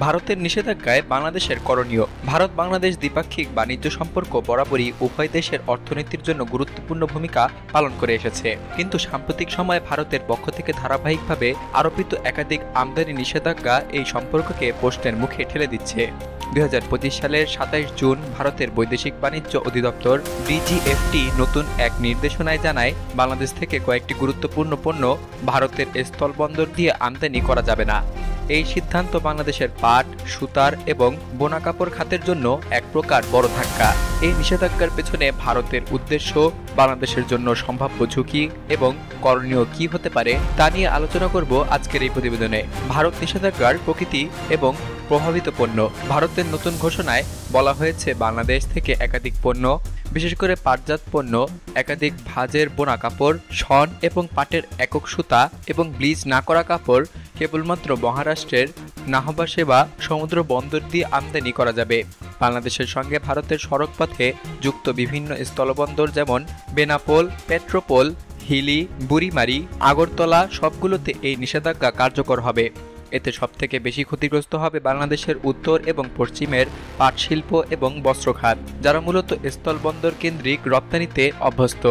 ভারতের নিষেধাজ্ঞায় বাংলাদেশের করণীয়। ভারত বাংলাদেশ দ্বিপাক্ষিক বাণিজ্য সম্পর্ক বরাবরই উভয় দেশের অর্থনীতির জন্য গুরুত্বপূর্ণ ভূমিকা পালন করে এসেছে, কিন্তু সাম্প্রতিক সময়ে ভারতের পক্ষ থেকে ধারাবাহিকভাবে আরোপিত একাধিক আমদানি নিষেধাজ্ঞা এই সম্পর্ককে প্রশ্নের মুখে ঠেলে দিচ্ছে। 2025 সালের 27 জুন ভারতের বৈদেশিক বাণিজ্য অধিদপ্তর ডিজিএফটি নতুন এক নির্দেশনায় জানায়, বাংলাদেশ থেকে কয়েকটি গুরুত্বপূর্ণ পণ্য ভারতের স্থলবন্দর দিয়ে আমদানি করা যাবে না। এই সিদ্ধান্ত বাংলাদেশের পাট, সুতার এবং বোনা কাপড় খাতের জন্য এক প্রকার বড় ধাক্কা। এই নিষেধাজ্ঞার পেছনে ভারতের উদ্দেশ্য, বাংলাদেশের জন্য সম্ভাব্য ঝুঁকি এবং করণীয় কি হতে পারে তা নিয়ে আলোচনা করব আজকের এই প্রতিবেদনে। ভারত নিষেধাজ্ঞার প্রকৃতি এবং প্রভাবিত পণ্য। ভারতের নতুন ঘোষণায় বলা হয়েছে, বাংলাদেশ থেকে একাধিক পণ্য, বিশেষ করে পাটজাত পণ্য, একাধিক ভাঁজের বোনা কাপড়, শন এবং পাটের একক সুতা এবং ব্লিচ না করা কাপড় কেবলমাত্র মহারাষ্ট্রের নাহবা সেবা সমুদ্র বন্দর দিয়ে আমদানি করা যাবে। বাংলাদেশের সঙ্গে ভারতের সড়কপথে যুক্ত বিভিন্ন স্থলবন্দর যেমন বেনাপোল, পেট্রোপোল, হিলি, বুড়িমারি, আগরতলা সবগুলোতে এই নিষেধাজ্ঞা কার্যকর হবে। এতে সবথেকে বেশি ক্ষতিগ্রস্ত হবে বাংলাদেশের উত্তর এবং পশ্চিমের পাট শিল্প এবং বস্ত্র খাত, যারা মূলত স্থলবন্দর কেন্দ্রিক রপ্তানিতে অভ্যস্ত।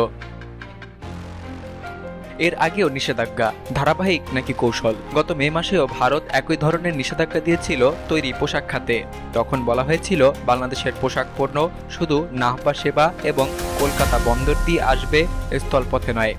এর আগেও নিষেধাজ্ঞা ধারাবাহিক নাকি কৌশল? গত মে মাসেও ভারত একই ধরনের নিষেধাজ্ঞা দিয়েছিল তৈরি পোশাক খাতে। তখন বলা হয়েছিল, বাংলাদেশের পোশাক পণ্য শুধু নাহবা সেবা এবং কলকাতা বন্দর দিয়ে আসবে, স্থলপথে নয়।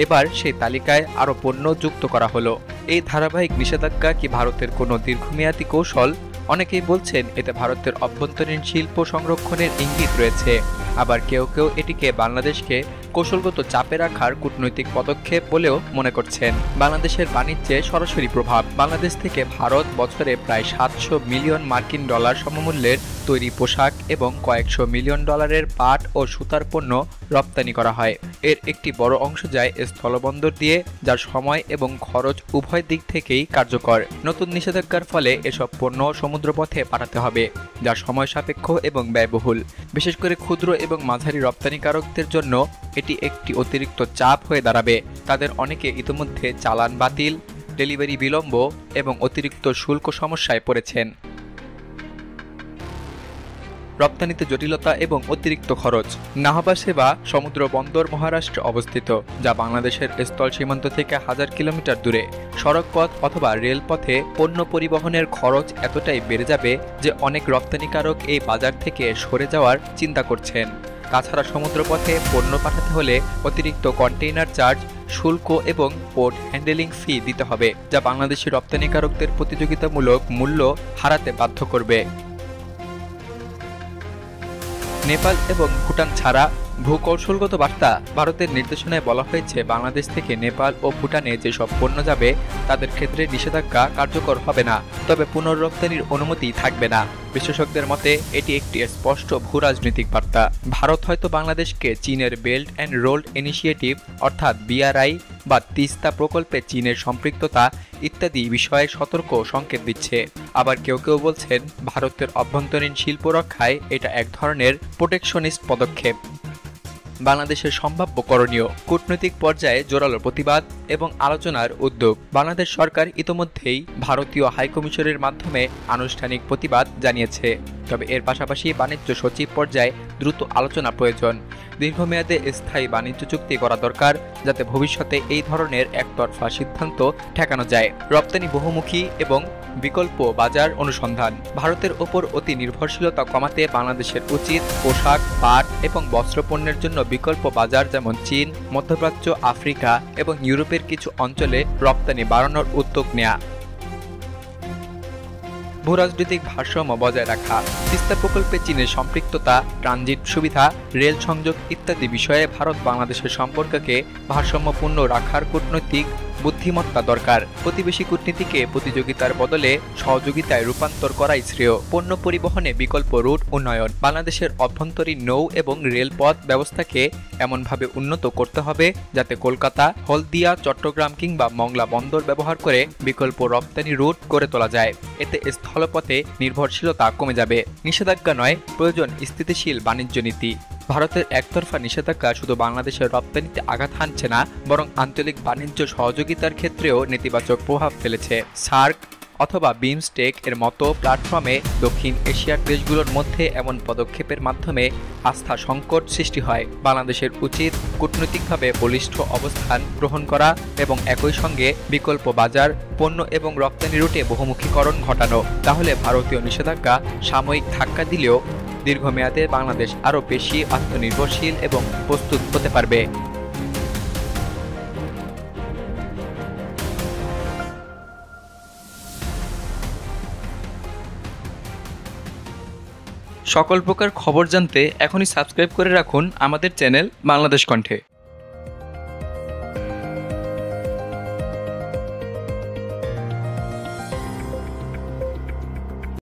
এবার সেই তালিকায় আরও পণ্য যুক্ত করা হলো। এই ধারাবাহিক নিষেধাজ্ঞা কি ভারতের কোনো দীর্ঘমেয়াদী কৌশল? অনেকেই বলছেন এতে ভারতের অভ্যন্তরীণ শিল্প সংরক্ষণের ইঙ্গিত রয়েছে, আবার কেউ কেউ এটিকে বাংলাদেশকে কৌশলগত চাপে রাখার কূটনৈতিক পদক্ষেপ বলেও মনে করছেন। বাংলাদেশের বাণিজ্যে সরাসরি প্রভাব। বাংলাদেশ থেকে ভারত বছরে প্রায় 700 মিলিয়ন মার্কিন ডলার সমমূল্যের তৈরি পোশাক এবং কয়েকশো মিলিয়ন ডলারের পাট ও সুতার পণ্য রপ্তানি করা হয়। এর একটি বড় অংশ যায় স্থলবন্দর দিয়ে, যার সময় এবং খরচ উভয় দিক থেকেই কার্যকর। নতুন নিষেধাজ্ঞার ফলে এসব পণ্য সমুদ্রপথে পাঠাতে হবে, যা সময় সাপেক্ষ এবং ব্যয়বহুল। বিশেষ করে ক্ষুদ্র এবং মাঝারি রপ্তানিকারকদের জন্য এটি একটি অতিরিক্ত চাপ হয়ে দাঁড়াবে। তাদের অনেকে ইতিমধ্যে চালান বাতিল, ডেলিভারি বিলম্ব এবং অতিরিক্ত শুল্ক সমস্যায় পড়েছেন। রপ্তানিতে জটিলতা এবং অতিরিক্ত খরচ। নাহবা সেবা সমুদ্র বন্দর মহারাষ্ট্রে অবস্থিত, যা বাংলাদেশের স্থল সীমান্ত থেকে 1000 কিলোমিটার দূরে। সড়কপথ অথবা রেলপথে পণ্য পরিবহনের খরচ এতটাই বেড়ে যাবে যে অনেক রপ্তানিকারক এই বাজার থেকে সরে যাওয়ার চিন্তা করছেন। তাছাড়া সমুদ্রপথে পণ্য পাঠাতে হলে অতিরিক্ত কন্টেইনার চার্জ, শুল্ক এবং পোর্ট হ্যান্ডেলিং ফি দিতে হবে, যা বাংলাদেশি রপ্তানিকারকদের প্রতিযোগিতামূলক মূল্য হারাতে বাধ্য করবে। নেপাল এবং ভুটান ছাড়া ভূকৌশলগত বার্তা। ভারতের নির্দেশনায় বলা হয়েছে, বাংলাদেশ থেকে নেপাল ও ভুটানে যেসব পণ্য যাবে তাদের ক্ষেত্রে নিষেধাজ্ঞা কার্যকর হবে না, তবে পুনর্রপ্তানির অনুমতি থাকবে না। বিশেষজ্ঞদের মতে এটি একটি স্পষ্ট ভূরাজনৈতিক বার্তা। ভারত হয়তো বাংলাদেশকে চীনের বেল্ট অ্যান্ড রোড ইনিশিয়েটিভ অর্থাৎ বিআরআই বা তিস্তা প্রকল্পে চীনের সম্পৃক্ততা ইত্যাদি বিষয়ে সতর্ক সংকেত দিচ্ছে। আবার কেউ কেউ বলছেন, ভারতের অভ্যন্তরীণ শিল্প রক্ষায় এটা এক ধরনের প্রোটেকশনিস্ট পদক্ষেপ। বাংলাদেশের সম্ভাব্য করণীয়। কূটনৈতিক পর্যায়ে জোরালো প্রতিবাদ এবং আলোচনার উদ্যোগ। বাংলাদেশ সরকার ইতোমধ্যেই ভারতীয় হাইকমিশনের মাধ্যমে আনুষ্ঠানিক প্রতিবাদ জানিয়েছে, তবে এর পাশাপাশি বাণিজ্য সচিব পর্যায়ে দ্রুত আলোচনা প্রয়োজন। দীর্ঘমেয়াদে স্থায়ী বাণিজ্য চুক্তি করা দরকার, যাতে ভবিষ্যতে এই ধরনের একতরফা সিদ্ধান্ত ঠেকানো যায়। রপ্তানি বহুমুখী এবং বিকল্প বাজার অনুসন্ধান। ভারতের ওপর অতি নির্ভরশীলতা কমাতে বাংলাদেশের উচিত পোশাক, পাট এবং বস্ত্রপণ্যের জন্য বিকল্প বাজার যেমন চীন, মধ্যপ্রাচ্য, আফ্রিকা এবং ইউরোপের কিছু অঞ্চলে রপ্তানি বাড়ানোর উদ্যোগ নেওয়া। ভূরাজনৈতিক ভারসাম্য বজায় রাখা। তিস্তা প্রকল্পে চীনের সম্পৃক্ততা, ট্রানজিট সুবিধা, রেল সংযোগ ইত্যাদি বিষয়ে ভারত বাংলাদেশের সম্পর্ককে ভারসাম্যপূর্ণ রাখার কূটনৈতিক বুদ্ধিমত্তা দরকার। প্রতিবেশী কূটনীতিকে প্রতিযোগিতার বদলে সহযোগিতায় রূপান্তর করাই শ্রেয়। পণ্য পরিবহনে বিকল্প রুট উন্নয়ন। বাংলাদেশের অভ্যন্তরীণ নৌ এবং রেলপথ ব্যবস্থাকে এমনভাবে উন্নত করতে হবে যাতে কলকাতা, হলদিয়া, চট্টগ্রাম কিংবা মংলা বন্দর ব্যবহার করে বিকল্প রপ্তানি রুট গড়ে তোলা যায়। এতে স্থলপথে নির্ভরশীলতা কমে যাবে। নিষেধাজ্ঞা নয়, প্রয়োজন স্থিতিশীল বাণিজ্য নীতি। ভারতের একতরফা নিষেধাজ্ঞা শুধু বাংলাদেশের রপ্তানিতে আঘাত হানছে না, বরং আঞ্চলিক বাণিজ্য সহযোগিতার ক্ষেত্রেও নেতিবাচক প্রভাব ফেলেছে। সার্ক, অথবা বিমস্টেক এর মতো প্ল্যাটফর্মে দক্ষিণ এশিয়ার দেশগুলোর মধ্যে এমন পদক্ষেপের মাধ্যমে আস্থা সংকট সৃষ্টি হয়। বাংলাদেশের উচিত কূটনৈতিকভাবে বলিষ্ঠ অবস্থান গ্রহণ করা এবং একই সঙ্গে বিকল্প বাজার, পণ্য এবং রপ্তানি রুটে বহুমুখীকরণ ঘটানো। তাহলে ভারতীয় নিষেধাজ্ঞা সাময়িক ধাক্কা দিলেও দীর্ঘমেয়াদে বাংলাদেশ আরও বেশি আত্মনির্ভরশীল এবং প্রস্তুত হতে পারবে। সকল প্রকার খবর জানতে এখনই সাবস্ক্রাইব করে রাখুন আমাদের চ্যানেল বাংলাদেশ কণ্ঠে।